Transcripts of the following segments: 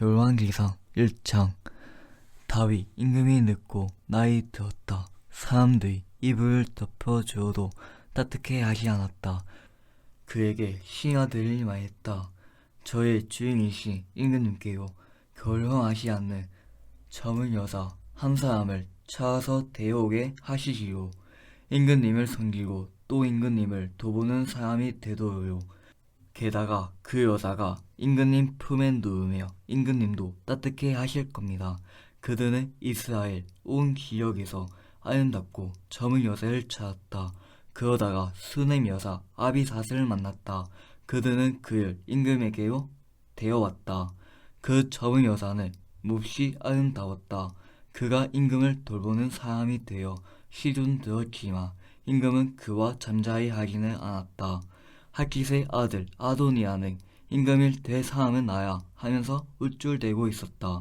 열왕기상 1장. 다윗 임금이 늙고 나이 들었다. 사람들이 이불을 덮어주어도 따뜻해 하지 않았다. 그에게 신하들이 말했다. 저의 주인이신 임금님께요, 결혼하지 않는 젊은 여자 한 사람을 찾아서 데려오게 하시지요. 임금님을 섬기고 또 임금님을 돌보는 사람이 되도록요. 게다가 그 여자가 임금님 품에 누우며 임금님도 따뜻해 하실 겁니다. 그들은 이스라엘 온 지역에서 아름답고 젊은 여자를 찾았다. 그러다가 수넴 여사 아비삿을 만났다. 그들은 그를 임금에게로 데려왔다. 그 젊은 여자는 몹시 아름다웠다. 그가 임금을 돌보는 사람이 되어 시중 들었지만 임금은 그와 잠자리 하지는 않았다. 하깃의 아들 아도니아는 임금이 될 사람은 나야 하면서 우쭐대고 있었다.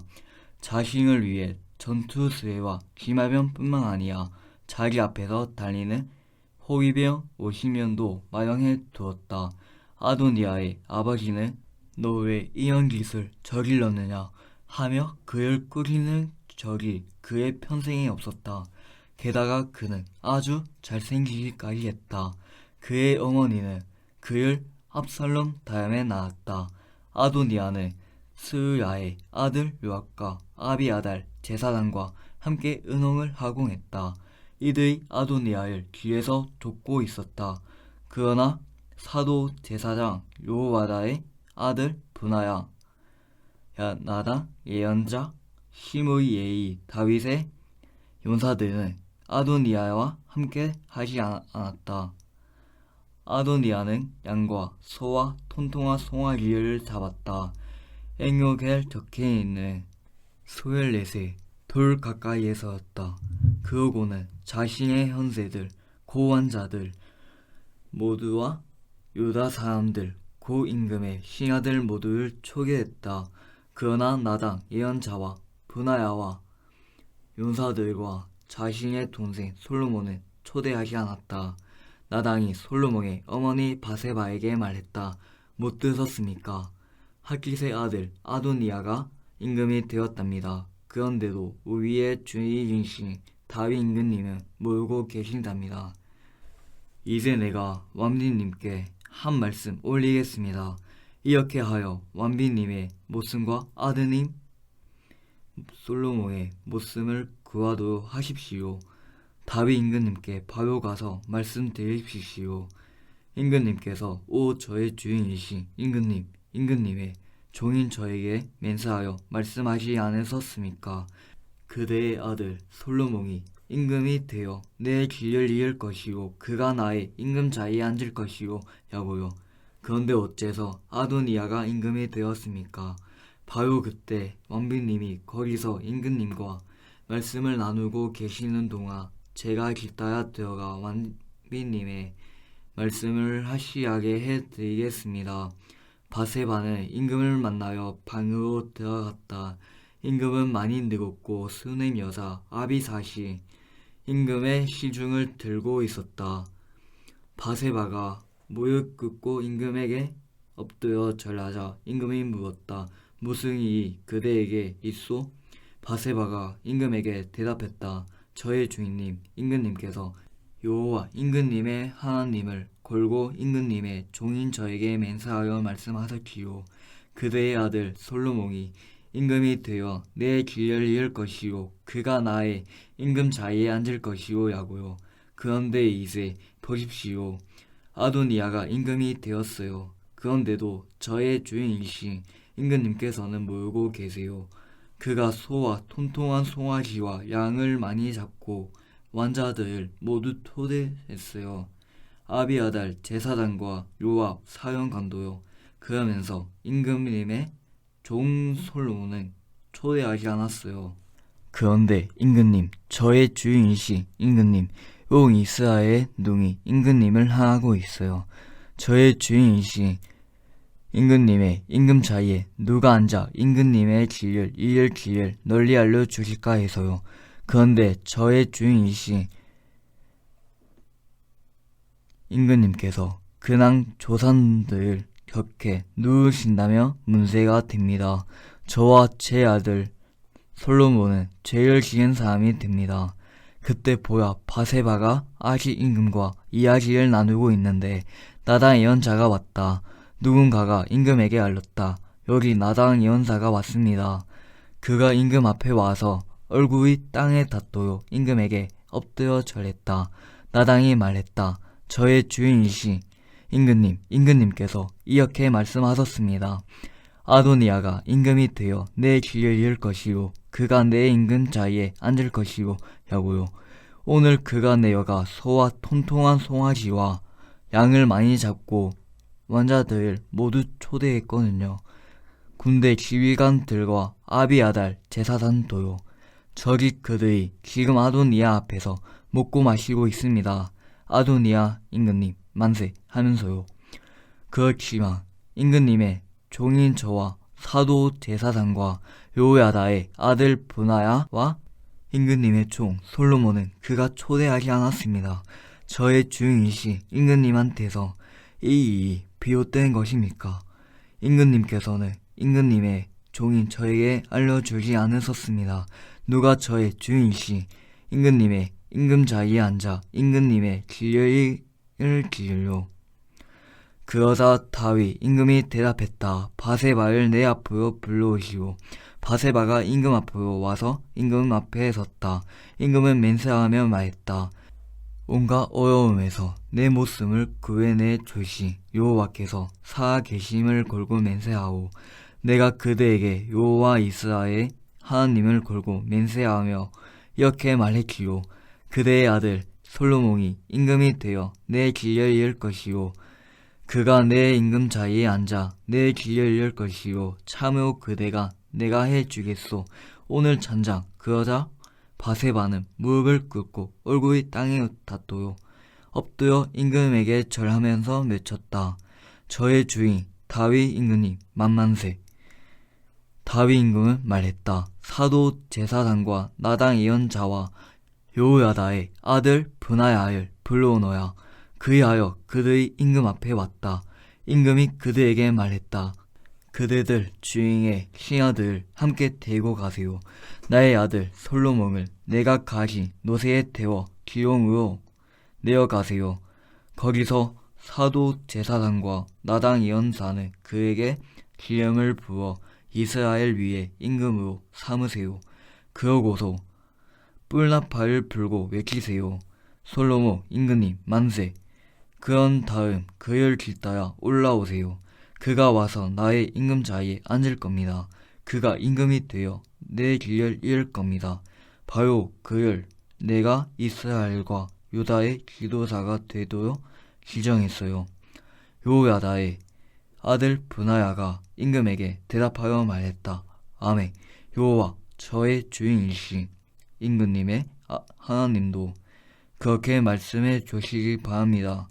자신을 위해 전투 수레와 기마병뿐만 아니라 자기 앞에서 달리는 호위병 50명도 마련해 두었다. 아도니아의 아버지는 너 왜 이런 짓을 저질렀느냐 하며 그를 꾸리는 적이 그의 평생에 없었다. 게다가 그는 아주 잘생기기까지 했다. 그의 어머니는 그를 압살롬 다음에 낳았다. 아도니아는 스루야의 아들 요압과 아비아달 제사장과 함께 은홍을 하공했다. 이들이 아도니아를 뒤에서 돕고 있었다. 그러나 사도 제사장 요호와다의 아들 브나야, 나단, 예언자, 시므이의 다윗의 용사들은 아도니아와 함께 하지 않았다. 아도니아는 양과 소와 통통한 송아지를 잡았다. 앵역에 적혀있는 소엘렛의 돌 가까이에 서었다. 그러고는 자신의 형제들, 고환자들 모두와 유다 사람들, 고 임금의 신하들 모두를 초계했다. 그러나 나단 예언자와 브나야와 용사들과 자신의 동생 솔로몬은 초대하지 않았다. 나단이 솔로몬의 어머니 바세바에게 말했다. 못 들었습니까? 하깃의 아들 아도니아가 임금이 되었답니다. 그런데도 우리의 주인이신 다윗 임금님은 모르고 계신답니다. 이제 내가 왕비님께 한 말씀 올리겠습니다. 이렇게 하여 왕비님의 모습과 아드님 솔로몬의 모습을 구하도록 하십시오. 다윗 임금님께 바로 가서 말씀드리십시오. 임금님께서 오 저의 주인이신 임금님의 종인 저에게 맹세하여 말씀하지 않으셨습니까? 그대의 아들 솔로몬이 임금이 되어 내 길을 이을 것이요 그가 나의 임금 자리에 앉을 것이요 라고요. 그런데 어째서 아도니아가 임금이 되었습니까? 바로 그때 왕비님이 거기서 임금님과 말씀을 나누고 계시는 동안 제가 깃따라 들어가 왕비님의 말씀을 하시하게 해드리겠습니다. 바세바는 임금을 만나러 방으로 들어갔다. 임금은 많이 늙었고 수넴 여사 아비삿이 임금의 시중을 들고 있었다. 바세바가 무릎 꿇고 임금에게 엎드려 절하자 임금이 물었다. 무슨 일이 그대에게 있소? 바세바가 임금에게 대답했다. 저의 주인님 임금님께서 여호와 임금님의 하나님을 걸고 임금님의 종인 저에게 맹세하여 말씀하셨지요. 그대의 아들 솔로몬이 임금이 되어 내 길을 이을 것이요 그가 나의 임금 자리에 앉을 것이요 라고요. 그런데 이제 보십시오. 아도니아가 임금이 되었어요. 그런데도 저의 주인이신 임금님께서는 모르고 계세요. 그가 소와 통통한 송아지와 양을 많이 잡고 왕자들을 모두 초대했어요. 아비아달 제사장과 요압 사령관도요. 그러면서 임금님의 종 솔로몬은 초대하지 않았어요. 그런데 임금님, 저의 주인이신 임금님, 온 이스라엘의 눈이 임금님을 향하고 있어요. 저의 주인이신 임금님의 임금 자리에 누가 앉아 임금님의 길을 이을 길을 널리 알려주실까 해서요. 그런데 저의 주인이신 임금님께서 근황 조상들을 격해 누우신다며 문제가 됩니다. 저와 제 아들 솔로몬은 죄를 지은 사람이 됩니다. 그때 보아 바세바가 아시 임금과 이야기를 나누고 있는데 나단 예언자가 왔다. 누군가가 임금에게 알렸다. 여기 나단 예언자가 왔습니다. 그가 임금 앞에 와서 얼굴이 땅에 닿도록 임금에게 엎드려 절했다. 나단이 말했다. 저의 주인이시 임금님, 임금님께서 이렇게 말씀하셨습니다. 아도니아가 임금이 되어 내 길을 이을 것이요 그가 내 임금 자리에 앉을 것이요 라고요. 오늘 그가 내어가 소와 통통한 송아지와 양을 많이 잡고 왕자들을 모두 초대했거든요. 군대 지휘관들과 아비아달 제사장도요. 저기 그들이 지금 아도니아 앞에서 먹고 마시고 있습니다. 아도니아 임금님 만세 하면서요. 그렇지만 임금님의 종인 저와 사도 제사장과 요야다의 아들 브나야와 임금님의 종 솔로몬은 그가 초대하지 않았습니다. 저의 주인이시 임금님한테서 이 일이 비롯된 것입니까? 임금님께서는 임금님의 종인 저에게 알려주지 않으셨습니다. 누가 저의 주인이시 임금님의 임금 자리에 앉아 임금님의 길을 기울요. 그러자 다윗 임금이 대답했다. 바세바를 내 앞으로 불러오시오. 바세바가 임금 앞으로 와서 임금 앞에 섰다. 임금은 맹세하며 말했다. 온갖 어려움에서 내 목숨을 구해내 주시 여호와께서 살아 계심을 걸고 맹세하오. 내가 그대에게 여호와 이스라엘 하나님을 걸고 맹세하며 이렇게 말했지요. 그대의 아들 솔로몬이 임금이 되어 내 길을 이을 것이요 그가 내 임금 자리에 앉아 내 길을 이을 것이요 참으로 그대가 내가 해주겠소. 오늘 잔장 그러자 바세바는 무릎을 꿇고 얼굴이 땅에 닿도록 엎드려 임금에게 절하면서 외쳤다. 저의 주인 다윗 임금님 만만세. 다윗 임금은 말했다. 사도 제사장과 나단 예언자와 요야다의 아들 브나야를 불러오너야. 그리하여 그들이 임금 앞에 왔다. 임금이 그들에게 말했다. 그대들 주인의 신하들 함께 데리고 가세요. 나의 아들 솔로몬을 내가 가진 노새에 태워 기용으로 내어가세요. 거기서 사도 제사장과 나단 예언자는 그에게 기름을 부어 이스라엘 위에 임금으로 삼으세요. 그러고서 뿔나팔을 불고 외치세요. 솔로몬 임금님 만세. 그런 다음 그를 길따라 올라오세요. 그가 와서 나의 임금 자리에 앉을 겁니다. 그가 임금이 되어 내 길을 이을 겁니다. 바로 그를 내가 이스라엘과 유다의 지도자가 되도록 지정했어요. 요야다의 아들 브나야가 임금에게 대답하여 말했다. 아멘. 여호와 저의 주인이신 임금님의 하나님도 그렇게 말씀해 주시기 바랍니다.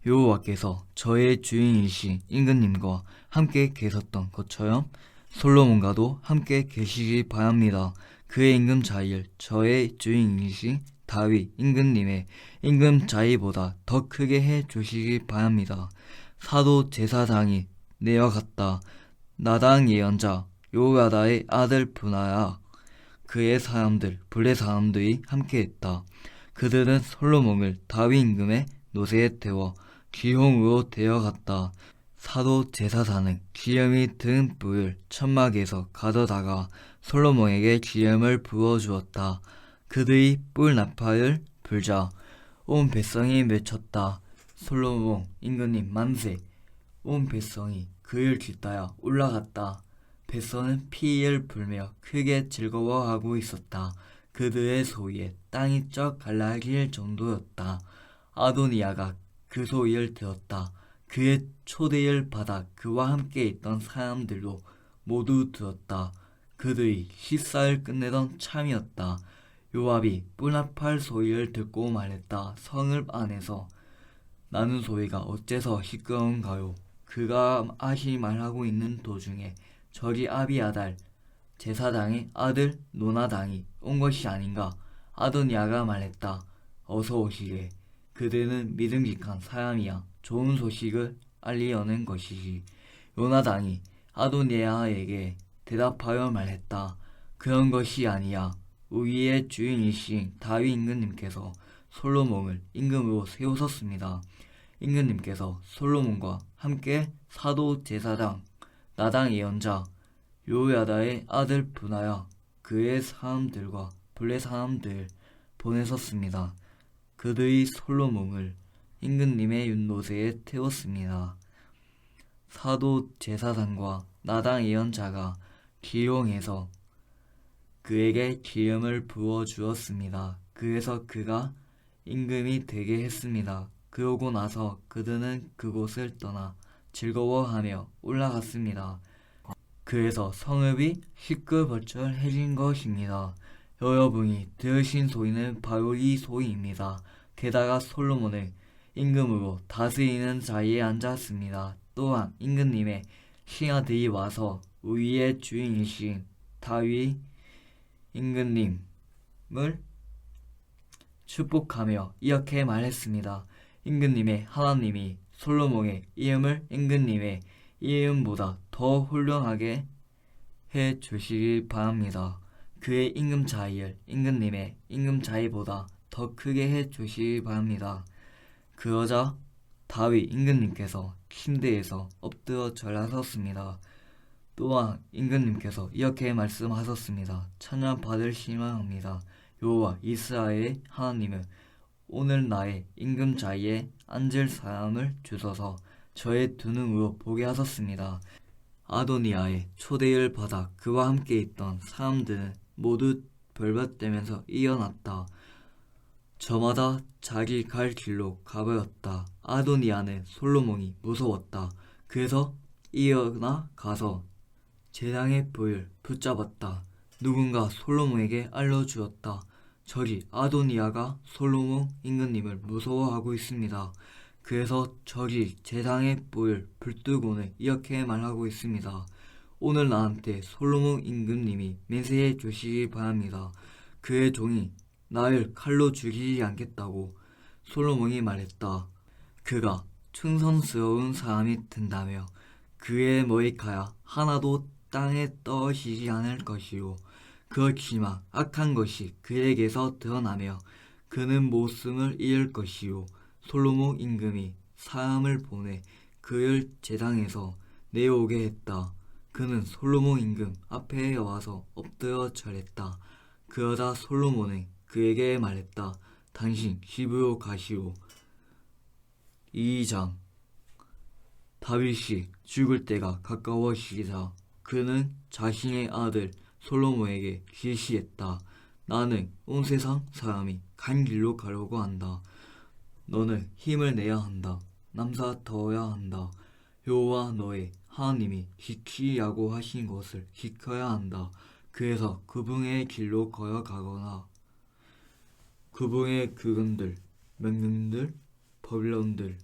여호와께서 저의 주인이신 임금님과 함께 계셨던 것처럼 솔로몬과도 함께 계시기 바랍니다. 그의 임금 자리를 저의 주인이신 다윗 임금님의 임금 자리보다 더 크게 해 주시기 바랍니다. 사도 제사장이 내려갔다. 나단 예언자 요야다의 아들 브나야 그의 사람들 블레 사람들이 함께했다. 그들은 솔로몬을 다윗 임금의 노새에 태워 기용으로 데려갔다. 사도 제사장은 기름이 든 뿔을 천막에서 가져다가 솔로몬에게 기름을 부어주었다. 그들이 뿔 나팔을 불자 온 백성이 외쳤다. 솔로몬 임금님 만세. 온 백성이 그를 길따라 올라갔다. 백성은 피를 불며 크게 즐거워하고 있었다. 그들의 소리에 땅이 쩍 갈라질 정도였다. 아도니아가 그 소리를 들었다. 그의 초대를 받아 그와 함께 있던 사람들도 모두 들었다. 그들이 식사를 끝내던 참이었다. 요압이 뿔나팔 소리를 듣고 말했다. 성읍 안에서 나는 소리가 어째서 시끄러운가요? 그가 아시 말하고 있는 도중에 저기 아비아달 제사장의 아들 노나단이 온 것이 아닌가. 아도니아가 말했다. 어서 오시게. 그대는 믿음직한 사람이야. 좋은 소식을 알리려는 것이지. 요나단이 아도니아에게 대답하여 말했다. 그런 것이 아니야. 우리의 주인이신 다윗 임금님께서 솔로몬을 임금으로 세우셨습니다. 임금님께서 솔로몬과 함께 사도 제사장 나단 예언자 요야다의 아들 분하야 그의 사람들과 블레 사람들 보내셨습니다. 그들이 솔로몬을 임금님의 윤노새에 태웠습니다. 사도 제사장과 나단 예언자가 기용해서 그에게 기름을 부어 주었습니다. 그래서 그가 임금이 되게 했습니다. 그러고 나서 그들은 그곳을 떠나 즐거워하며 올라갔습니다. 그래서 성읍이 시끌벅적해진 것입니다. 여러분이 들으신 소리는 바로 이 소리입니다. 게다가 솔로몬은 임금으로 다스리는 자리에 앉았습니다. 또한 임금님의 신하들이 와서 우리의 주인이신 다윗 임금님을 축복하며 이렇게 말했습니다. 임금님의 하나님이 솔로몬의 이름을 임금님의 이름보다 더 훌륭하게 해 주시길 바랍니다. 그의 임금 자리를 임금님의 임금 자리보다 더 크게 해 주시길 바랍니다. 그러자 다윗 임금님께서 침대에서 엎드려 절하셨습니다. 또한 임금님께서 이렇게 말씀하셨습니다. 찬양 받으시면합니다. 여호와 이스라엘의 하나님은 오늘 나의 임금 자리에 앉을 사람을 주셔서 저의 두 눈으로 보게 하셨습니다. 아도니아의 초대를 받아 그와 함께 있던 사람들은 모두 벌벌대면서 일어났다. 저마다 자기 갈 길로 가버렸다. 아도니아는 솔로몬이 무서웠다. 그래서 일어나 가서 제장의 뿔을 붙잡았다. 누군가 솔로몬에게 알려주었다. 저기 아도니아가 솔로몬 임금님을 무서워하고 있습니다. 그래서 저기 제장의 뿔을 붙들고는 이렇게 말하고 있습니다. 오늘 나한테 솔로몬 임금님이 맹세해 주시기 바랍니다. 그의 종이 나를 칼로 죽이지 않겠다고 솔로몬이 말했다. 그가 충성스러운 사람이 된다며 그의 머리카락 하나도 땅에 떨어지지 않을 것이요. 그렇지만 악한 것이 그에게서 드러나며 그는 목숨을 잃을 것이요. 솔로몬 임금이 사람을 보내 그를 제장에서 내어오게 했다. 그는 솔로몬 임금 앞에 와서 엎드려 절했다. 그러자 솔로몬은 그에게 말했다. 당신 집으로 가시오. 2장 다윗이 죽을 때가 가까워지자 그는 자신의 아들 솔로몬에게 지시했다. 나는 온 세상 사람이 간 길로 가려고 한다. 너는 힘을 내야 한다. 남사더어야 한다. 여호와 너의 하나님이 지키라고 하신 것을 지켜야 한다. 그래서 그분의 길로 걸어가거나 그분의 그금들, 명령들, 법령들,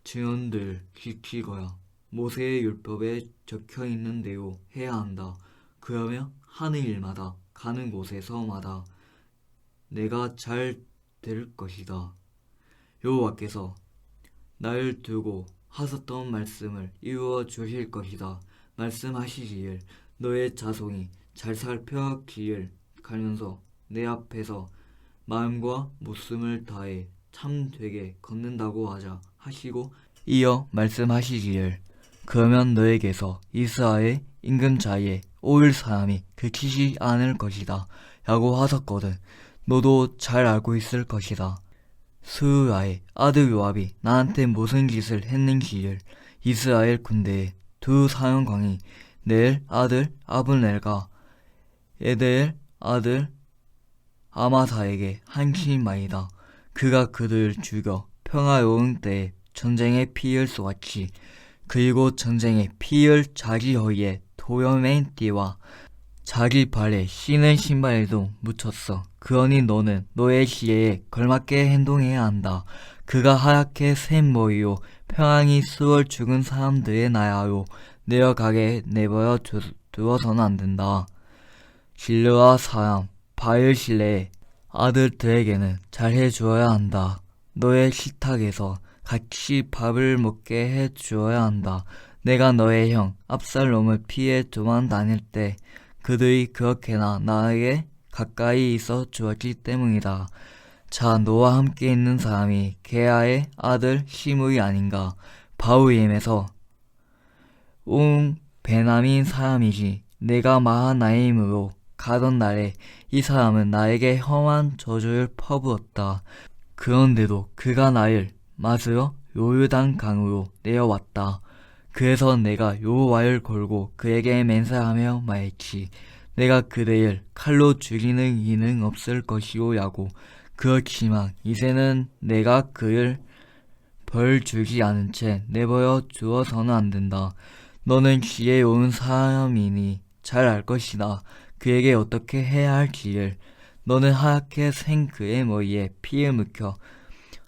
증언들 지키거야 모세의 율법에 적혀있는 대로 해야 한다. 그러면 하는 일마다 가는 곳에서마다 내가 잘 될 것이다. 여호와께서 날 두고 하셨던 말씀을 이루어 주실 것이다. 말씀하시기를 너의 자손이 잘 살펴기를 가면서 내 앞에서 마음과 목숨을 다해 참되게 걷는다고 하자 하시고 이어 말씀하시기를 그러면 너에게서 이스라엘 임금 자리에 오를 사람이 그치지 않을 것이다 라고 하셨거든. 너도 잘 알고 있을 것이다. 스루야의 아들 요압이 나한테 무슨 짓을 했는지를 이스라엘 군대의 두 사령관이 넬 아들 아브넬과 에델 아들 아마사에게 한신 말이다. 그가 그들을 죽여 평화로운 때에 전쟁에 피를 쏘았지. 그리고 전쟁에 피를 자기 허리에 도려맨 띠와 자기 발에 신은 신발에도 묻혔어. 그러니 너는 너의 지혜에 걸맞게 행동해야 한다. 그가 하얗게 센 머리로 평안히 수월 죽은 사람들의 나라로 내려가게 내버려 두어서는 안 된다. 실레와 사람 바알실레의 아들들에게는 잘해 주어야 한다. 너의 식탁에서 같이 밥을 먹게 해 주어야 한다. 내가 너의 형 압살롬을 피해 도망 다닐 때 그들이 그렇게나 나에게 가까이 있어 주었기 때문이다. 자, 너와 함께 있는 사람이 게하의 아들 시므이 아닌가? 바후림에서 온 베냐민 사람이지. 내가 마하나임으로 가던 날에 이 사람은 나에게 험한 저주를 퍼부었다. 그런데도 그가 나를 맞으러 요르단 강으로 내려왔다. 그래서 내가 여호와를 걸고 그에게 맹세하며 말했지. 내가 그대를 칼로 죽이는 이는 없을 것이오라고. 그렇지만 이제는 내가 그를 벌 주지 않은 채 내버려 두어서는 안 된다. 너는 지혜로운 사람이니 잘 알 것이다. 그에게 어떻게 해야 할지를. 너는 하얗게 생 그의 머리에 피를 묻혀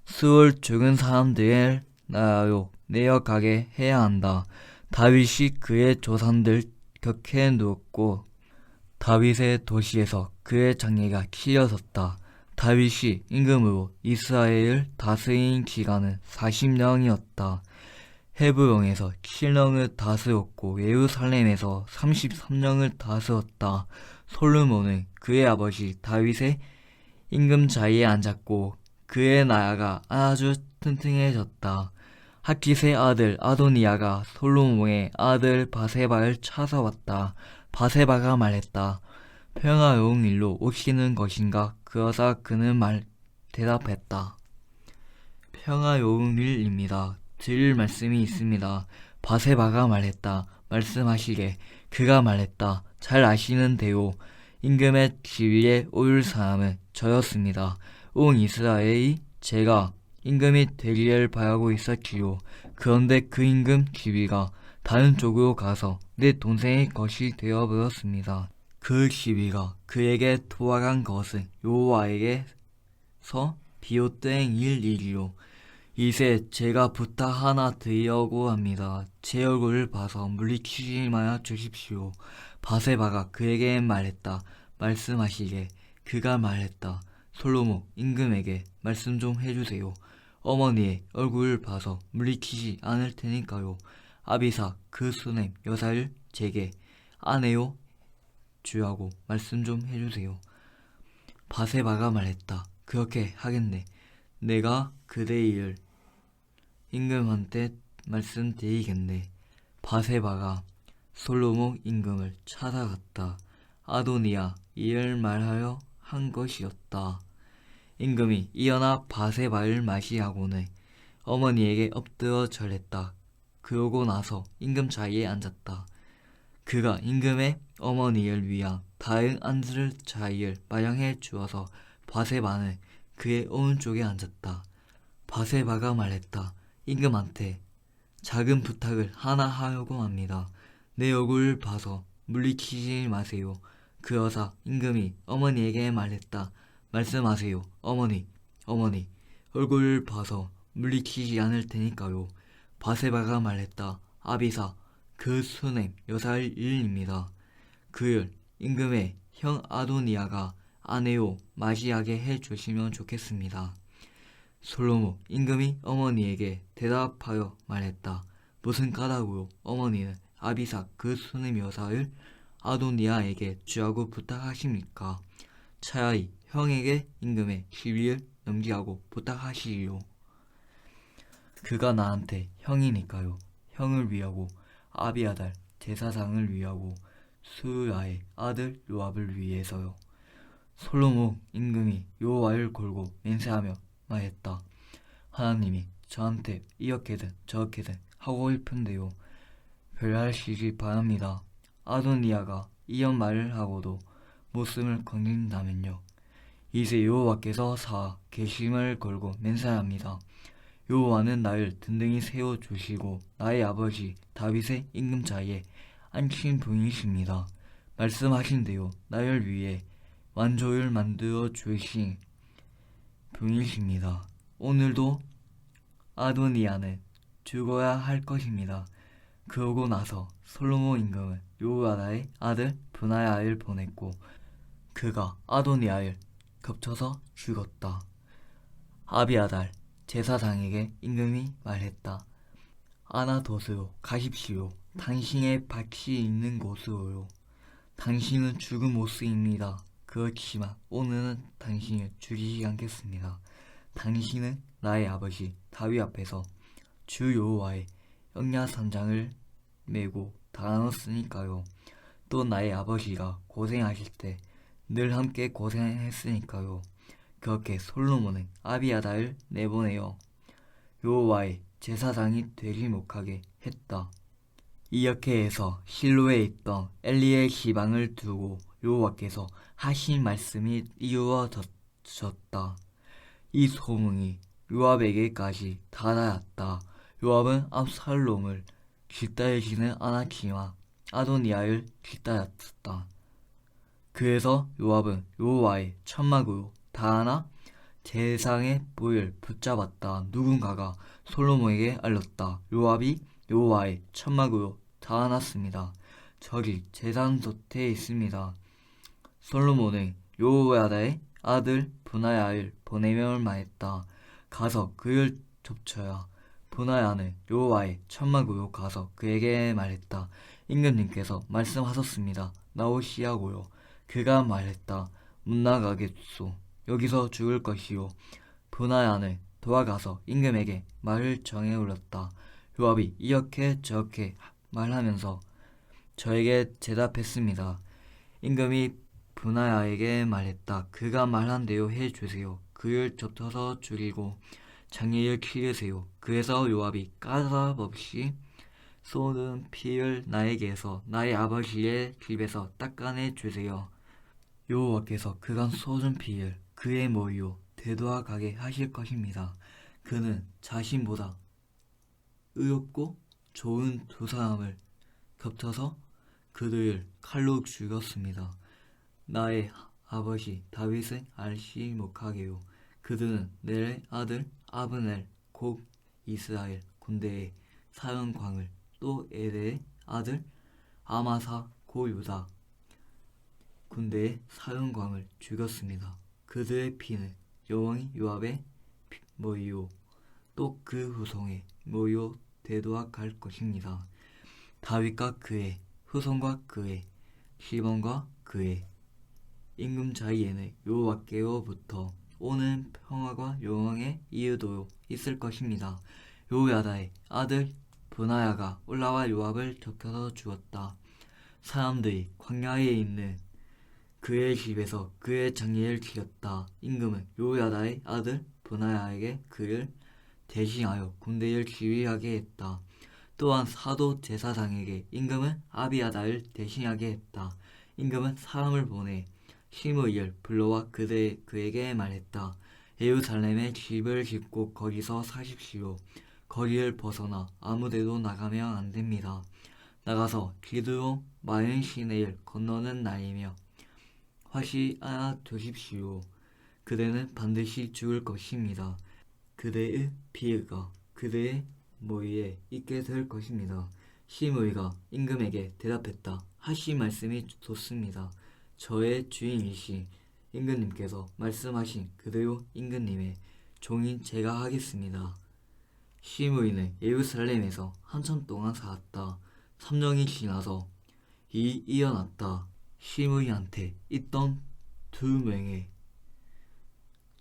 수월 죽은 사람들의 나라로 내려가게 해야 한다. 다윗이 그의 조상들 곁에 누웠고 다윗의 도시에서 그의 장례가 치러졌다. 다윗이 임금으로 이스라엘을 다스린 기간은 40년이었다. 헤브론에서 7년을 다스렸고 예루살렘에서 33년을 다스렸다. 솔로몬은 그의 아버지 다윗의 임금 자리에 앉았고 그의 나라가 아주 튼튼해졌다. 하깃의 아들 아도니아가 솔로몬의 아들 바세바를 찾아왔다. 바세바가 말했다. 평화로운 일로 오시는 것인가? 그러자 그는 대답했다. 평화로운 일입니다. 드릴 말씀이 있습니다. 바세바가 말했다. 말씀하시게. 그가 말했다. 잘 아시는 대로 임금의 지위에 오를 사람은 저였습니다. 온 이스라엘이 제가 임금이 되기를 바라고 있었지요. 그런데 그 임금 지위가 다른 쪽으로 가서 내 동생의 것이 되어버렸습니다. 그 지위가 그에게 돌아간 것은 여호와에게서 비롯된 일이지요. 이제 제가 부탁 하나 드리려고 합니다. 제 얼굴을 봐서 물리치지 말아 주십시오. 바세바가 그에게 말했다. 말씀하시게. 그가 말했다. 솔로몬 임금에게 말씀 좀 해주세요. 어머니의 얼굴을 봐서 물리치지 않을 테니까요. 아비사 그 수냄 여사를 제게 아내요 주라고 말씀 좀 해주세요. 바세바가 말했다. 그렇게 하겠네. 내가 그대의 일을 임금한테 말씀드리겠네. 바세바가 솔로몬 임금을 찾아갔다. 아도니아 이를 말하여 한 것이었다. 임금이 일어나 바세바를 맞이하고는 어머니에게 엎드려 절했다. 그러고 나서 임금 자리에 앉았다. 그가 임금의 어머니를 위한 다른 앉을 자리를 마련해 주어서 바세바는 그의 오른쪽에 앉았다. 바세바가 말했다. 임금한테 작은 부탁을 하나 하려고 합니다. 내 얼굴을 봐서 물리치지 마세요. 그러자 임금이 어머니에게 말했다. 말씀하세요. 어머니 얼굴을 봐서 물리치지 않을 테니까요. 바세바가 말했다. 아비사 그 수냄 여사의 일입니다. 그를 임금의 형 아도니아가 아내요 맞이하게 해주시면 좋겠습니다. 솔로몬 임금이 어머니에게 대답하여 말했다. 무슨 까닭으로 어머니는 아비사 그 수냄 여사를 아도니아에게 주라고 부탁하십니까? 차라리 형에게 임금의 지위를 넘기라고 부탁하시리요. 그가 나한테 형이니까요. 형을 위하고 아비아달 제사장을 위하고 수르야의 아들 요압을 위해서요. 솔로몬 임금이 여호와를 걸고 맹세하며 말했다. 하나님이 저한테 이렇게든 저렇게든 하고 싶은데요. 별하시기 바랍니다. 아도니아가 이런 말을 하고도 목숨을 건진다면요. 이제 여호와께서 사 계심을 걸고 맹세합니다. 여호와는 나를 든든히 세워주시고 나의 아버지 다윗의 임금 자리에 앉힌 분이십니다. 말씀하신 대로 나를 위해 완조를 만들어 주신 분이십니다. 오늘도 아도니아는 죽어야 할 것입니다. 그러고 나서 솔로몬 임금은 요아다의 아들 브나야를 보냈고 그가 아도니아를 겹쳐서 죽었다. 아비아달 제사장에게 임금이 말했다. 아나도스로 가십시오. 당신의 밭이 있는 곳으로요. 당신은 죽은 모습입니다. 그렇지만 오늘은 당신을 죽이지 않겠습니다. 당신은 나의 아버지 다윗 앞에서 주 여호와의 영야산장을 메고 다녔으니까요. 또 나의 아버지가 고생하실 때 늘 함께 고생했으니까요. 그렇게 솔로몬은 아비아다를 내보내어 여호와의 제사장이 되지 못하게 했다. 이렇게 해서 실로에 있던 엘리의 시방을 두고 여호와께서 하신 말씀이 이루어졌다. 이 소문이 요압에게까지 닿았다. 요압은 압살롬을 기다리지는 않았지만 아도니아를 기다렸다. 그래서 요압은 여호와의 천막으로 다하나 제사장의 뿔을 붙잡았다. 누군가가 솔로몬에게 알렸다. 요압이 여호와의 천막으로 다하났습니다. 저기 제사장 곁에 있습니다. 솔로몬은 여호야다의 아들 브나야를 보내며 말했다. 가서 그를 덮쳐야. 브나야는 여호와의 천막으로 가서 그에게 말했다. 임금님께서 말씀하셨습니다. 나오시라고요. 그가 말했다. 못 나가겠소. 여기서 죽을 것이요. 브나야는 돌아가서 임금에게 말을 전해 올렸다. 요압이 이렇게 저렇게 말하면서 저에게 대답했습니다. 임금이 브나야에게 말했다. 그가 말한 대로 해주세요. 그를 덮쳐서 죽이고 장례를 치르세요. 그래서 요압이 까닭없이 쏟은 피를 나에게서 나의 아버지의 집에서 닦아내 주세요. 여호와께서 그간 쏟은 피를 그의 머리로 되돌아가게 하실 것입니다. 그는 자신보다 의롭고 좋은 두 사람을 겹쳐서 그들을 칼로 죽였습니다. 나의 아버지 다윗은 알지 못하게요. 그들은 넬의 아들 아브넬 곧 이스라엘 군대의 사령관을 또 에레의 아들 아마사 고 유다 군대의 사령관을 죽였습니다. 그들의 피는 영원히 요압의 머리요 또 그 후손의 머리로 되돌아갈 것입니다. 다윗과 그의 후손과 그의 시몬과 그의 임금 사이에는 여호와께로부터 오는 평화가 영원의 이유도 있을 것입니다. 요야다의 아들 브나야가 올라와 요압을 덮쳐서 죽었다. 사람들이 광야에 있는 그의 집에서 그의 장례를 치렀다. 임금은 요야다의 아들 브나야에게 그를 대신하여 군대를 지휘하게 했다. 또한 사도 제사장에게 임금은 아비아다를 대신하게 했다. 임금은 사람을 보내 시므이를 불러와 그에게 말했다. 예루살렘에 집을 짓고 거기서 사십시오. 거리를 벗어나 아무데도 나가면 안 됩니다. 나가서 기드론 마른 시내를 건너는 날이며 화시 하나 두십시오. 그대는 반드시 죽을 것입니다. 그대의 피가 그대의 머리에 있게 될 것입니다. 시므이가 임금에게 대답했다. 하신 말씀이 좋습니다. 저의 주인이신 임금님께서 말씀하신 그대로 임금님의 종인 제가 하겠습니다. 시므이는 예루살렘에서 한참 동안 살았다. 3년이 지나서 일이 일어났다. 시므이한테 있던 2명의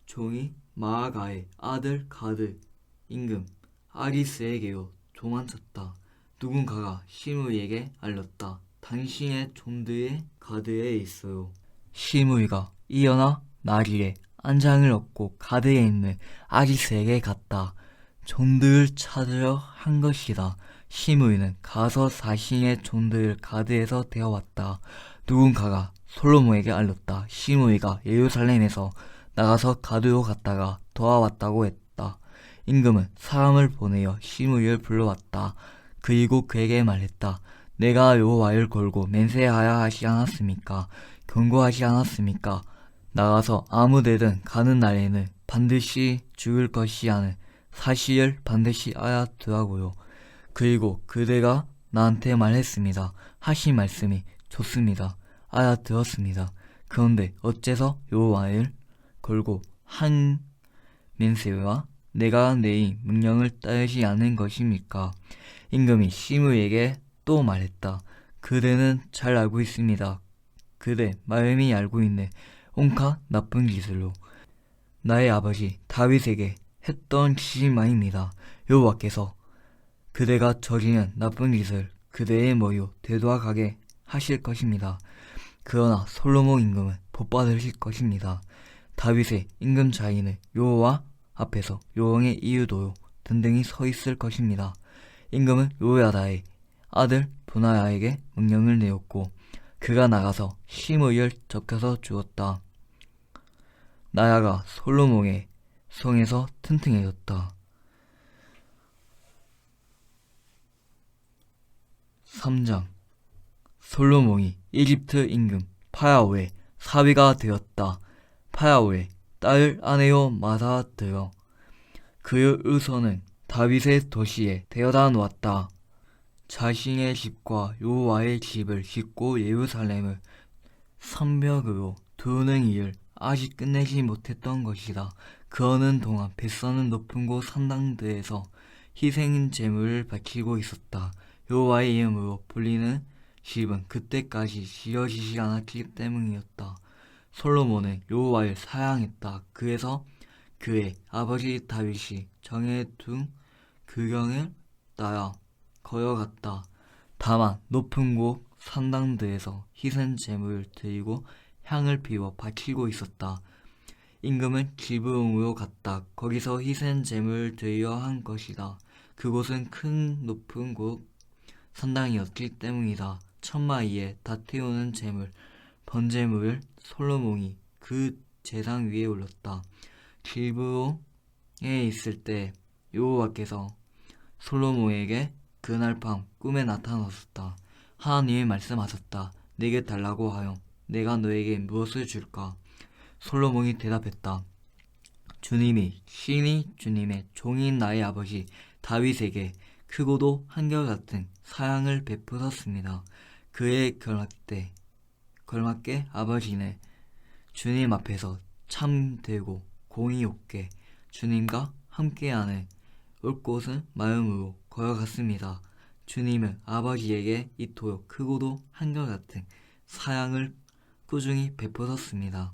종이 마아가의 아들 가드 임금 아리스에게로 도망쳤다. 누군가가 시므이에게 알렸다. 당신의 종들의 가드에 있어요. 시므이가 일어나 나길에 안장을 얻고 가드에 있는 아리스에게 갔다. 종들을 찾으려 한 것이다. 시므이는 가서 자신의 종들을 가드에서 데려왔다. 누군가가 솔로몬에게 알렸다. 시므이가 예루살렘에서 나가서 가드로 갔다가 돌아왔다고 했다. 임금은 사람을 보내어 시므이를 불러왔다. 그리고 그에게 말했다. 내가 여호와를 걸고 맹세하여 하지 않았습니까? 경고하지 않았습니까? 나가서 아무데든 가는 날에는 반드시 죽을 것이라는 사실을 반드시 알아두라고요. 그리고 그대가 나한테 말했습니다. 하신 말씀이 좋습니다. 알아들었습니다. 그런데 어째서 여호와를 걸고 한 맹세와 내가 내린 명령을 따르지 않은 것입니까? 임금이 시므에게 또 말했다. 그대는 잘 알고 있습니다. 그대 마음이 알고 있네. 온갖 나쁜 짓을로 나의 아버지 다윗에게 했던 짓만입니다. 여호와께서 그대가 저지른 나쁜 짓을 그대의 머리로 되돌아가게 하실 것입니다. 그러나 솔로몬 임금은 복받으실 것입니다. 다윗의 임금 자리는 여호와 앞에서 요왕의 이유도로 든든히 서 있을 것입니다. 임금은 요야다의 아들 분하야에게 명령을 내렸고 그가 나가서 시므를 접혀서 죽었다. 나라가 솔로몬의 성에서 튼튼해졌다. 3장 솔로몬이 이집트 임금 파라오의 사위가 되었다. 파라오의 딸을 아내로 맞아들여 그의 의손은 다윗의 도시에 데려다 놓았다. 자신의 집과 여호와의 집을 짓고 예루살렘을 성벽으로 두는 일을 아직 끝내지 못했던 것이다. 그러는 동안 벳선은 높은 곳 산당들에서 희생 제물을 바치고 있었다. 여호와의 이름으로 불리는 집은 그때까지 지어지지 않았기 때문이었다. 솔로몬은 여호와를 사랑했다. 그래서 그의 아버지 다윗이 정해둔 규령을 따라 걸어갔다. 다만 높은 곳 산당들에서 희생 제물을 드리고 향을 피워 바치고 있었다. 임금은 기브론으로 갔다. 거기서 희생 제물을 드리려 한 것이다. 그곳은 큰 높은 곳 산당이었기 때문이다. 천마이에 다 태우는 제물, 번제물을 솔로몬이 그 제상 위에 올렸다. 기브론에 있을 때 여호와께서 솔로몬에게 그날 밤 꿈에 나타나셨다. 하나님이 말씀하셨다. 내게 달라고 하여 내가 너에게 무엇을 줄까? 솔로몬이 대답했다. 주님이 신이 주님의 종인 나의 아버지 다윗에게 크고도 한결같은 사랑을 베푸셨습니다. 그에 걸맞게 아버지는 주님 앞에서 참되고 공의 없게 주님과 함께하는 올 곳은 마음으로 걸어갔습니다. 주님은 아버지에게 이토록 크고도 한결같은 사랑을 꾸준히 베푸셨습니다.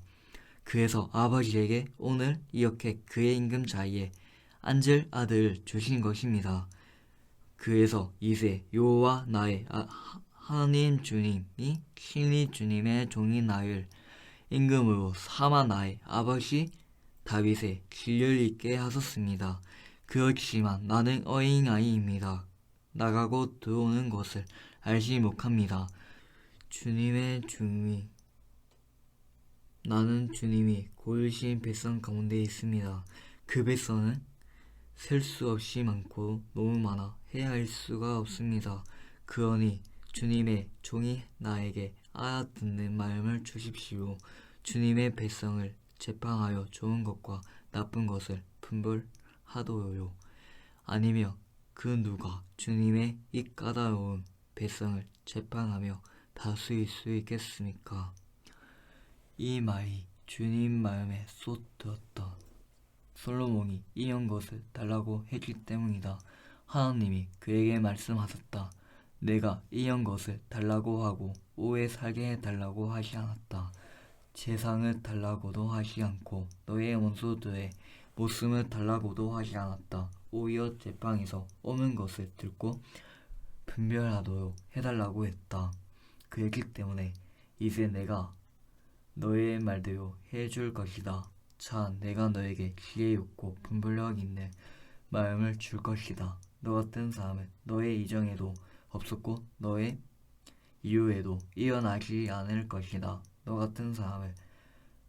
그래서 아버지에게 오늘 이렇게 그의 임금 자리에 앉을 아들을 주신 것입니다. 그래서 이제 여호와 나의 하나님 주님이 신이 주님의 종인 나를 임금으로 삼아 나의 아버지 다윗의 길을 잇게 하셨습니다. 그렇지만 나는 어린아이입니다. 나가고 들어오는 것을 알지 못합니다. 나는 주님이 고르신 백성 가운데 있습니다. 그 백성은 셀 수 없이 많고 너무 많아 헤아릴 수가 없습니다. 그러니 주님의 종이 나에게 알아듣는 마음을 주십시오. 주님의 백성을 재판하여 좋은 것과 나쁜 것을 분별하도록요. 아니면 그 누가 주님의 이 까다로운 백성을 재판하며 다스릴 수 있겠습니까? 이 말이 주님 마음에 쏙 들었다. 솔로몬이 이런 것을 달라고 했기 때문이다. 하나님이 그에게 말씀하셨다. 내가 이런 것을 달라고 하고 오래 살게 해달라고 하지 않았다. 재상을 달라고도 하지 않고 너의 원수들의 목숨을 달라고도 하지 않았다. 오히려 제방에서 오는 것을 듣고 분별하도록 해달라고 했다. 그랬기 때문에 이제 내가 너의 말대로 해줄 것이다. 자, 내가 너에게 지혜롭고 분별력 있는 마음을 줄 것이다. 너 같은 사람은 너의 이정에도 없었고 너의 이후에도 일어나지 않을 것이다. 너 같은 사람을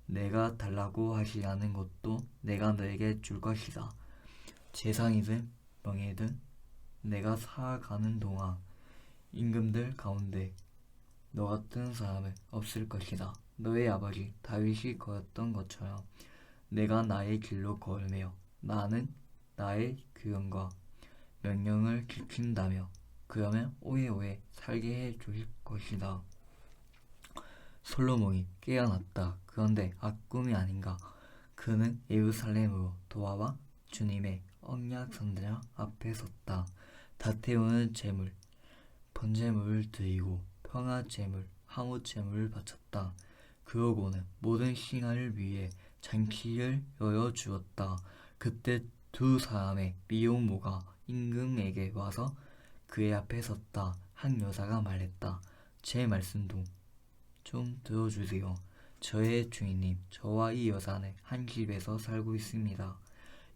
내가 달라고 하지 않은 것도 내가 너에게 줄 것이다. 재상이든 명예든 내가 살아가는 동안 임금들 가운데 너 같은 사람은 없을 것이다. 너의 아버지 다윗이 걸었던 것처럼 내가 나의 길로 걸으며 나는 나의 규령과 명령을 지킨다며 그러면 오래오래 살게 해 주실 것이다. 솔로몬이 깨어났다. 그런데 악꿈이 아닌가. 그는 예루살렘으로 돌아와 주님의 언약 선대자 앞에 섰다. 다 태우는 제물, 번제물을 드리고 평화제물, 화목제물을 바쳤다. 그러고는 모든 신하를 위해 잔치를 열어주었다. 그때 두 사람의 미혼모가 임금에게 와서 그의 앞에 섰다. 한 여자가 말했다. 제 말씀도 좀 들어주세요. 저의 주인님, 저와 이 여자는 한 집에서 살고 있습니다.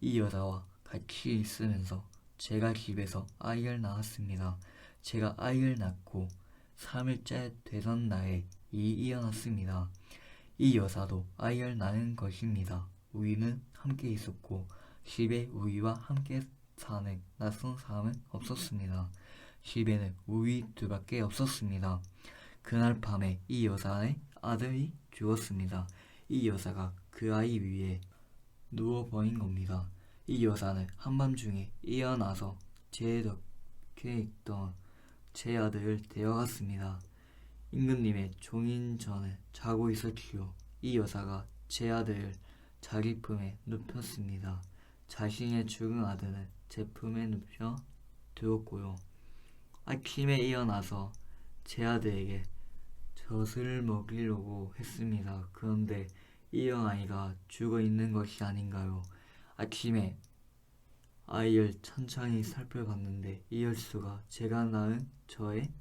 이 여자와 같이 있으면서 제가 집에서 아이를 낳았습니다. 제가 아이를 낳고 3일째 되던 날에 일이 일어났습니다. 이 여자도 아이를 낳은 것입니다. 우리는 함께 있었고 집에 우리와 함께 사는 낯선 사람은 없었습니다. 집에는 우리 둘밖에 없었습니다. 그날 밤에 이 여자의 아들이 죽었습니다. 이 여자가 그 아이 위에 누워버린 겁니다. 이 여자는 한밤중에 일어나서 제 덕에 있던 제 아들을 데려갔습니다. 임금님의 종인 저는 자고 있었지요. 이 여자가 제 아들을 자기 품에 눕혔습니다. 자신의 죽은 아들은 제 품에 눕혀 두었고요. 아침에 일어나서 제 아들에게 젖을 먹이려고 했습니다. 그런데 이 아이가 죽어 있는 것이 아닌가요? 아침에 아이를 천천히 살펴봤는데 이럴 수가, 제가 낳은 저의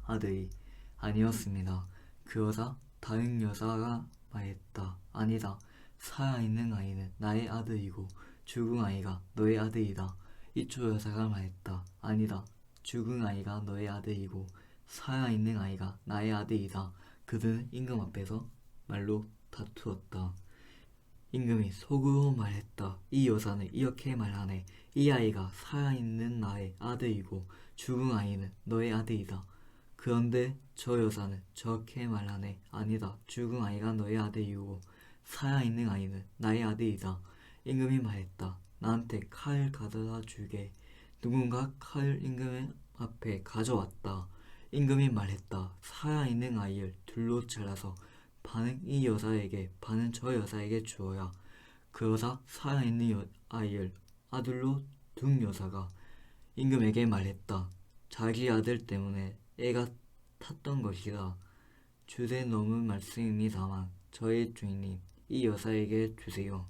아들이 아니었습니다. 그 여자, 다른 여자가 말했다. 아니다. 살아있는 아이는 나의 아들이고 죽은 아이가 너의 아들이다. 이쪽 여자가 말했다. 아니다. 죽은 아이가 너의 아들이고 살아있는 아이가 나의 아들이다. 그들은 임금 앞에서 말로 다투었다. 임금이 속으로 말했다. 이 여자는 이렇게 말하네. 이 아이가 살아있는 나의 아들이고 죽은 아이는 너의 아들이다. 그런데 저 여자는 저렇게 말하네. 아니다. 죽은 아이가 너의 아들이고 살아있는 아이는 나의 아들이다. 임금이 말했다. 나한테 칼을 가져다 주게. 누군가 칼을 임금의 앞에 가져왔다. 임금이 말했다. 살아있는 아이를 둘로 잘라서 반은 이 여자에게, 반은 저 여자에게 주어야. 그 여자, 살아있는 아이를 아들로 둔 여자가 임금에게 말했다. 자기 아들 때문에 애가 탔던 것이다. 주제 넘은 말씀입니다만 저의 주인님, 이 여자에게 주세요.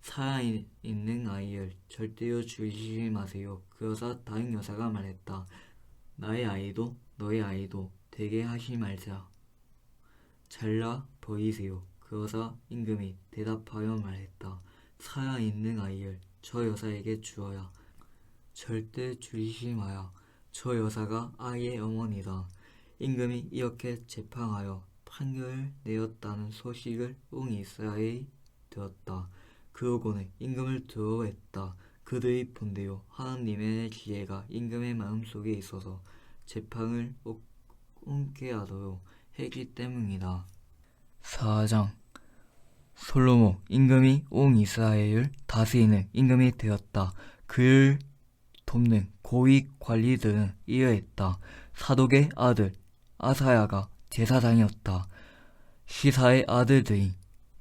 살아있는 아이를 절대로 죽이지 마세요. 그 여자, 다른 여자가 말했다. 나의 아이도 너의 아이도 되게 하지 말자. 잘라 버리세요. 그 여자, 임금이 대답하여 말했다. 살아있는 아이를 저 여자에게 주어야. 절대 죽이지 마야. 저 여자가 아이의 어머니다. 임금이 이렇게 재판하여 판결을 내었다는 소식을 온 이스라엘이 들었다. 그러고는 임금을 두려워했다. 그들이 본대요. 하나님의 지혜가 임금의 마음속에 있어서 재판을 옳게 하도록 했기 때문이다. 4장. 솔로몬 임금이 온 이스라엘을 다스리는 임금이 되었다. 그를 돕는 고위 관리들은 이러했다. 사독의 아들 아사야가 제사장이었다. 시사의 아들들인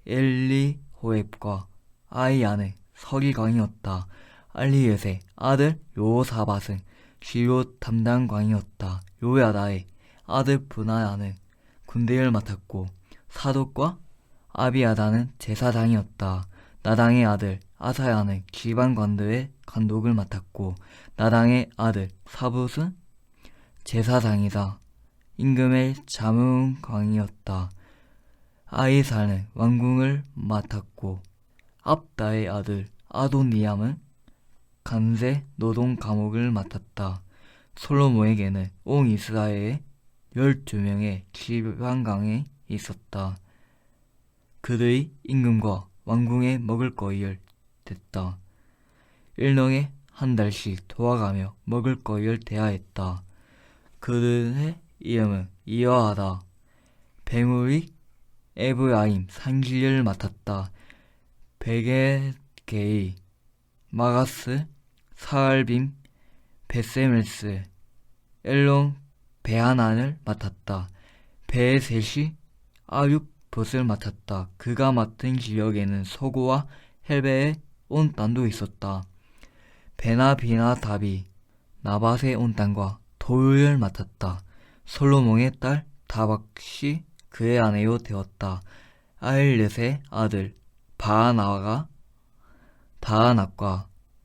엘리호랩과 아이야는 서기관이었다. 알리엣의 아들 요사밧은 주요 담당관이었다. 요야다의 아들 브나야는 군대를 맡았고 사독과 아비아다는 제사장이었다. 나당의 아들 아사야는 지방관들의 감독을 맡았고 나당의 아들 사붓은 제사장이다. 임금의 자문관이었다. 아이사는 왕궁을 맡았고 압다의 아들 아도니암은 간세 노동 감옥을 맡았다. 솔로몬에게는 온 이스라엘에 12명의 지방관이 있었다. 그들이 임금과 왕궁에 먹을 거리를 댔다. 1년에 한 달씩 돌아가며 먹을 거리를 대하였다. 그들의 이름은 이러하다. 베물이 에브라임 산지를 맡았다. 베게게이, 마가스, 사알빔, 베세멜스, 엘론 베하난을 맡았다. 베셋이 아육봇을 맡았다. 그가 맡은 지역에는 소고와 헬베의 온 땅도 있었다. 베나비나답이 나밧의 온 땅과 토요를 맡았다. 솔로몬의 딸 다박시 그의 아내요 되었다. 아일렛의 아들 다하낫과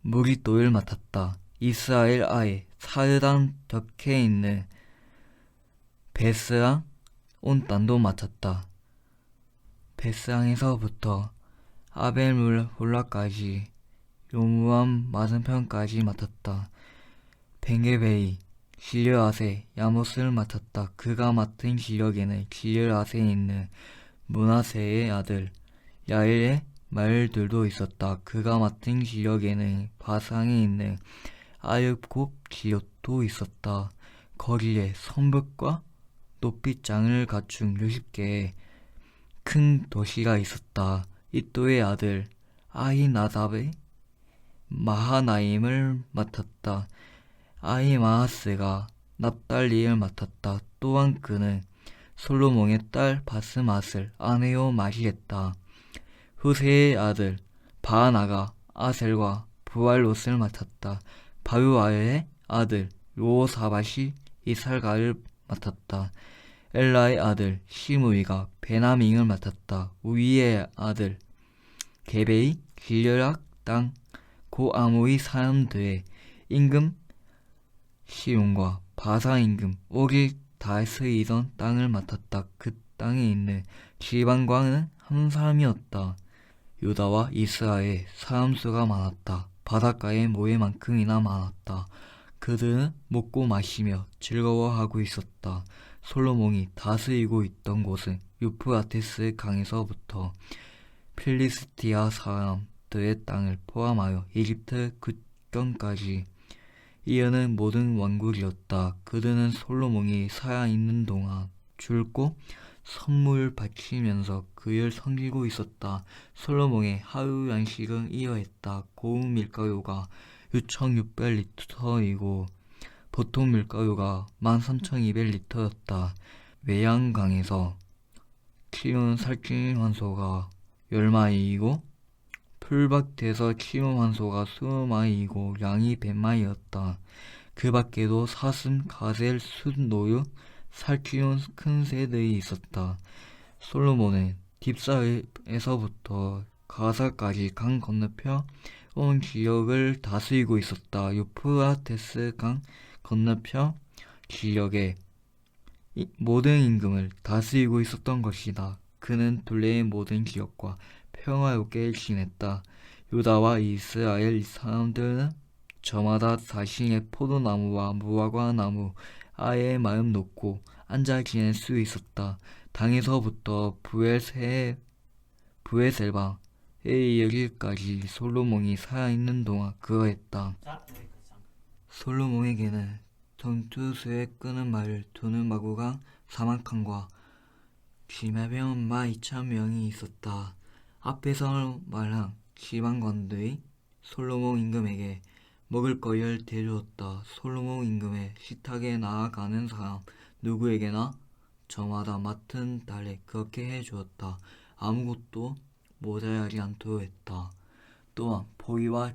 무기또를 맡았다. 이스라엘 아의 사르단 덕에 있는 베스랑 온 땅도 맡았다. 베스랑에서부터 아벨물홀라까지 요무암 맞은편까지 맡았다. 벤게베이 길르앗의 야못을 맡았다. 그가 맡은 지역에는 길르앗에 있는 므낫세의 아들 야엘의 마을들도 있었다. 그가 맡은 지역에는 바산에 있는 아르곱 지역도 있었다. 거기에 성벽과 높이장을 갖춘 60개의 큰 도시가 있었다. 이또의 아들 아히나답의 마하나임을 맡았다. 아히마하스가 납달리를 맡았다. 또한 그는 솔로몬의 딸 바스맛을 아내요 맞이했다. 후세의 아들 바하나가 아셀과 부알롯을 맡았다. 바유아의 아들 요사밭이 이살가를 맡았다. 엘라의 아들 시므이가 베나밍을 맡았다. 우이의 아들 게베이 길르앗 땅 고아모의 사람들의 임금 시온과 바사 임금 오기 다스이던 땅을 맡았다. 그 땅에 있는 지방과는 한 사람이었다. 유다와 이스라엘 사람 수가 많았다. 바닷가의 모래만큼이나 많았다. 그들은 먹고 마시며 즐거워하고 있었다. 솔로몬이 다스리고 있던 곳은 유프라테스 강에서부터 필리스티아 사람들의 땅을 포함하여 이집트 국경까지 이어는 모든 왕국이었다. 그들은 솔로몬이 살아있는 동안 줄고 선물 바치면서 그를 섬기고 있었다. 솔로몬의 하루 양식은 이러했다. 고운 밀가루가 6,600리터이고 보통 밀가루가 13,200리터였다. 외양강에서 키운 살찐 환소가 10마리이고 풀밭에서 키운 환소가 20마리이고 양이 100마리였다. 그 밖에도 사슴, 가젤, 숫, 노루, 살키운 큰 새들이 있었다. 솔로몬은 딥사에서부터 가사까지 강 건너편 온 지역을 다스리고 있었다. 유프라테스 강 건너편 지역의 모든 임금을 다스리고 있었던 것이다. 그는 둘레의 모든 지역과 평화롭게 지냈다. 유다와 이스라엘 사람들은 저마다 자신의 포도나무와 무화과나무 아예 마음 놓고 앉아 지낼 수 있었다. 당에서부터 브에셀바에 이르기까지 솔로몬이 살아있는 동안 그러했다. 솔로몬에게는 전투수에 끄는 말을 두는 마구간 사막함과 기마병 12,000명이 있었다. 앞에서 말한 지방관들이 솔로몬 임금에게 먹을 것을 대주었다. 솔로몬 임금의 식탁에 나아가는 사람 누구에게나 저마다 맡은 달에 그렇게 해주었다. 아무것도 모자라지 않도록 했다. 또한 보리와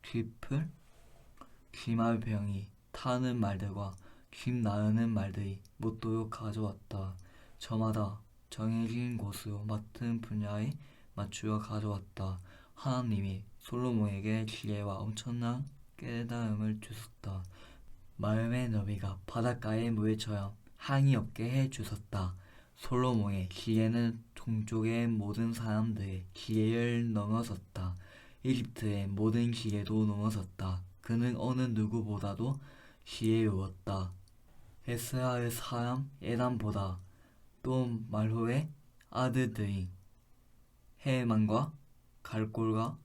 쥐풀, 기말병이 타는 말들과 김 나르는 말들이 묻도록 가져왔다. 저마다 정해진 곳으로 맡은 분야에 맞추어 가져왔다. 하나님이 솔로몬에게 지혜와 엄청난 깨달음을 주셨다. 마음의 너비가 바닷가의 물처럼 한이 없게 해주셨다. 솔로몬의 지혜는 동쪽의 모든 사람들의 지혜를 넘어섰다. 이집트의 모든 지혜도 넘어섰다. 그는 어느 누구보다도 지혜로웠다. 에스라엘 사람 에단보다 또 말호의 아들들이 헤만과 갈골과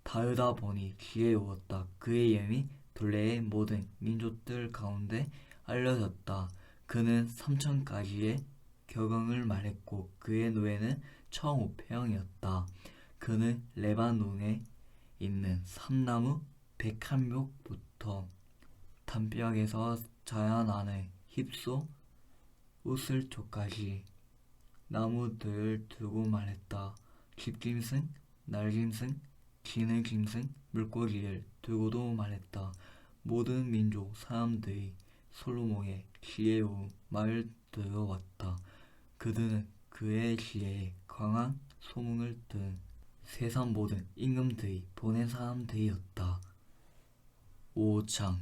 다르다 보니 지혜로웠다. 그의 이름이 둘레의 모든 민족들 가운데 알려졌다. 그는 3,000가지의 격언을 말했고 그의 노래는 1,500이었다. 그는 레바논에 있는 삼나무 101묘부터 담벼락에서 자라나는 힙소 우슬초까지 나무들을 두고 말했다. 집짐승, 날짐승, 지느짐승, 물고기를 두고도 말했다. 모든 민족 사람들이 솔로몬의 지혜로운 말을 들어왔다. 그들은 그의 지혜에 강한 소문을 들은 세상 모든 임금들이 보낸 사람들이었다. 5장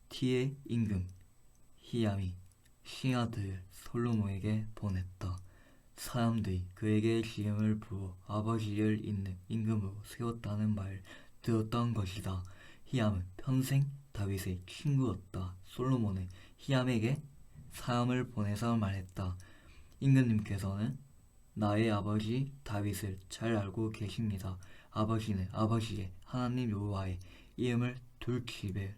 티의 임금 히람이 신하들을 솔로몬에게 보냈다. 사람들이 그에게 기름을 부어 아버지를 잇는 임금으로 세웠다는 말을 들었던 것이다. 히람은 평생 다윗의 친구였다. 솔로몬은 히람에게 사람을 보내서 말했다. 임금님께서는 나의 아버지 다윗을 잘 알고 계십니다. 아버지는 아버지의 하나님 여호와의 이름을 둘 집에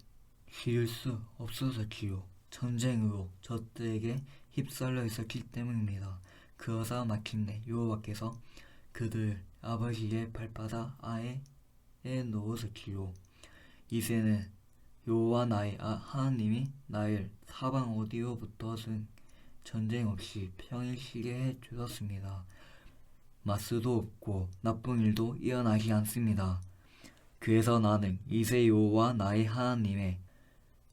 지을 수 없어서지요. 전쟁으로 저들에게 휩쓸려 있었기 때문입니다. 그러자 마침내 여호와께서 그들을 아버지의 발바닥 아래에 넣으셨지요. 이제는 여호와 나의 하나님이 나를 사방 어디로부터든 전쟁 없이 평일시게 해주셨습니다. 마스도 없고 나쁜 일도 일어나지 않습니다. 그래서 나는 이제 여호와 나의 하나님의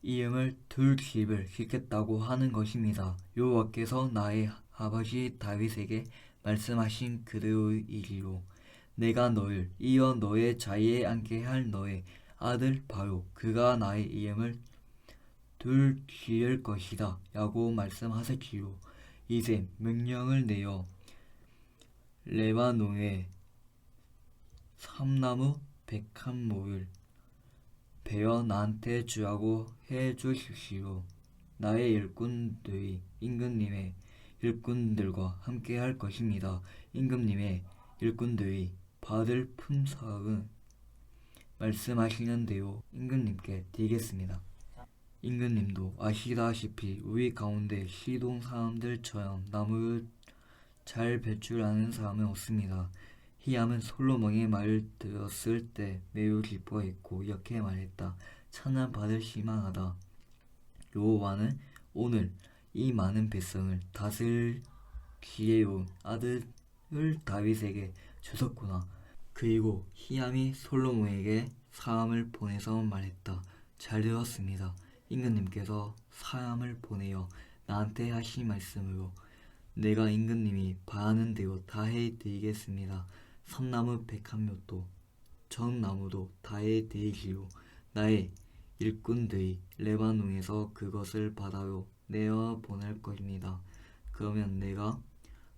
이름을 둘 집을 짓겠다고 하는 것입니다. 여호와께서 나의 아버지 다윗에게 말씀하신 그대로이리요. 내가 너를 이어 너의 자리에 앉게 할 너의 아들 바로 그가 나의 이름을 둘 지을 것이다 라고 말씀하셨지요. 이제 명령을 내어 레바논의 삼나무 101모를 베어 나한테 주라고 해주십시오. 나의 일꾼들이 임금님의 일꾼들과 함께 할 것입니다. 임금님의 일꾼들이 받을 품삯은 말씀하시는 대로 임금님께 드리겠습니다. 임금님도 아시다시피 우리 가운데 시돈 사람들처럼 나무를 잘 배출하는 사람은 없습니다. 히람은 솔로몬의 말을 들었을 때 매우 기뻐했고 이렇게 말했다. 찬양받을 희망하다. 여호와는 오늘 이 많은 백성을 다스릴 지혜로운 아들을 다윗에게 주셨구나. 그리고 히람이 솔로몬에게 사람을 보내서 말했다. 잘 들었습니다. 임금님께서 사람을 보내어 나한테 하신 말씀으로 내가 임금님이 바라는 대로 다 해드리겠습니다. 삼나무 101묘도 전나무도 다 해드리지요. 나의 일꾼들이 레바논에서 그것을 바다로 내어 보낼 것입니다. 그러면 내가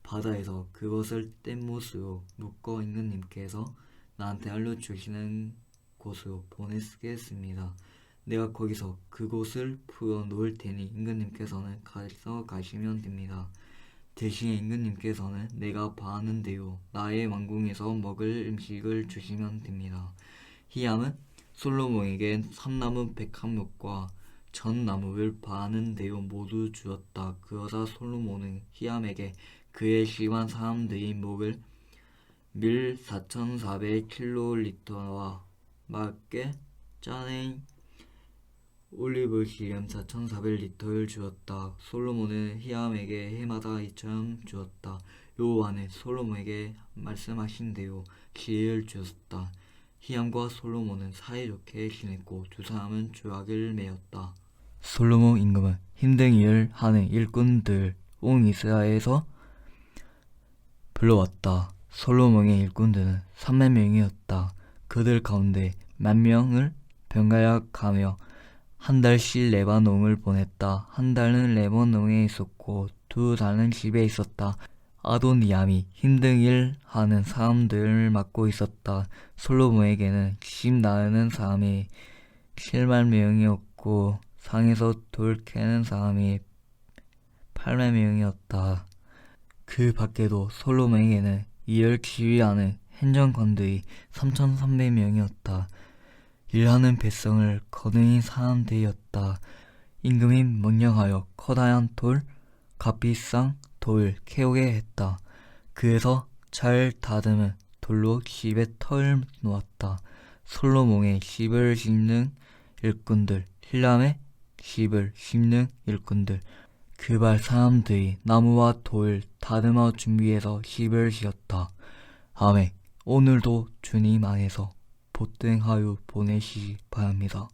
바다에서 그것을 뗏못으로 묶어 임금님께서 나한테 알려주시는 곳으로 보내겠습니다. 내가 거기서 그곳을 풀어 놓을 테니 임금님께서는 가시면 됩니다. 대신에 임금님께서는 내가 바라는 대로 나의 왕궁에서 먹을 음식을 주시면 됩니다. 히람은 솔로몬에게 삼나무 101묘과 전나무를 바라는 대로 모두 주었다. 그러자 솔로몬은 히람에게 그의 시간 사람들이 먹을 밀 4,400킬로리터와 맑게 짜낸 올리브 기름 4,400리터를 주었다. 솔로몬은 히람에게 해마다 이처럼 주었다. 여호와는 솔로몬에게 말씀하신 대로 지혜를 주었다. 히람과 솔로몬은 사이좋게 지냈고 두 사람은 조약을 맺었다. 솔로몬 임금은 힘든 일을 하는 일꾼들 온 이스라엘에서 불러왔다. 솔로몬의 일꾼들은 300명이었다. 그들 가운데 10,000명을 병가약하며 한 달씩 레바논을 보냈다. 한 달은 레바논에 있었고 두 달은 집에 있었다. 아도니암이 힘든 일 하는 사람들을 맡고 있었다. 솔로몬에게는 집 나르는 사람이 70,000명이었고 상에서 돌 캐는 사람이 8,000명이었다. 그 밖에도 솔로몬에게는 일을 지휘하는 행정관들이 3,300명이었다. 일하는 백성을 거느린 사람들이었다. 임금이 명령하여 커다란 돌, 값비싼 돌을 캐오게 했다. 그래서 잘 다듬은 돌로 집에 털을 놓았다. 솔로몬의 집을 짓는 일꾼들, 히람의 집을 짓는 일꾼들, 그발 사람들이 나무와 돌 다듬어 준비해서 집을 지었다. 아멘. 오늘도 주님 안에서 복된 하루 보내시기 바랍니다.